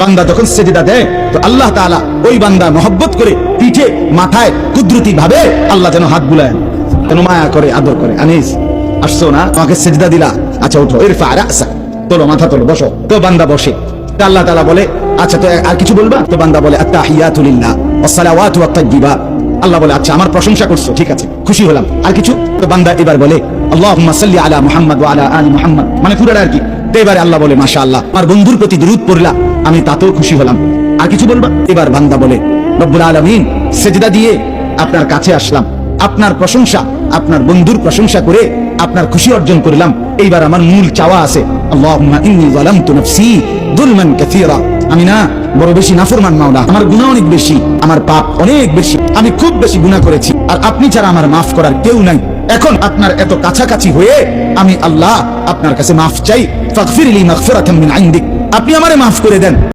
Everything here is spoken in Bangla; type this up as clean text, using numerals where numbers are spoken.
বান্দা যখন সেজদা দেয় তো আল্লাহ তাআলা ওই বান্দা মহব্বত করে পিঠে মাথায় কুদরতি ভাবে আল্লাহ যেন হাত বুলায়, যেন মায়া করে, আদর করে। আনিস আসছো না, আমাকে সেজদা দিলা, আচ্ছা উঠো, ইরফা রাসা, তোলো মাথা তোলো, বসো। তো বান্দা বসে, তো আল্লাহ তাআলা বলে আচ্ছা তো আর কিছু বলবা? তো বান্দা বলে আত্তাহিয়াতু লিল্লাহ ওয়াস সালাওয়াতু ওয়াত তাইয়্যিবাত। আল্লাহ বলে আচ্ছা আমার প্রশংসা করছো, ঠিক আছে, খুশি হলাম, আর কিছু? তো বান্দা এবার বলে আল্লাহুম্মা সাল্লি আলা মুহাম্মাদ ওয়া আলা আলি মুহাম্মাদ, মানে পুরোটা আর কি। তো এবারে আল্লাহ বলে মাশাআল্লাহ, আমার বন্ধুর প্রতি দরুদ পড়লা, আমি তাতেও খুশি হলাম, আর কিছু বলবা? এবার বান্দা বলে রব্বুল আলামিন সেজদা দিয়ে আপনার কাছে আসলাম, আপনার প্রশংসা, আপনার বন্ধুর প্রশংসা করে আপনার খুশি অর্জন করলাম। এইবার আমার মূল চাওয়া আছে, আল্লাহুম্মা ইন্নী যালামতু নাফসি যুলমান কাসীরা, আমি না বড় বেশি নাফরমান মাওলা, আমার গুনাহ অনেক বেশি, আমার পাপ অনেক বেশি, আমি খুব বেশি গুনাহ করেছি, আর আপনি ছাড়া আমার মাফ করার কেউ নাই। এখন আপনার এত কাছাকাছি হয়ে আমি আল্লাহ আপনার কাছে মাফ চাই, ফাগফিরলি মাগফিরাতাম মিন ইনদিক, আপনি আমারে মাফ করে দেন।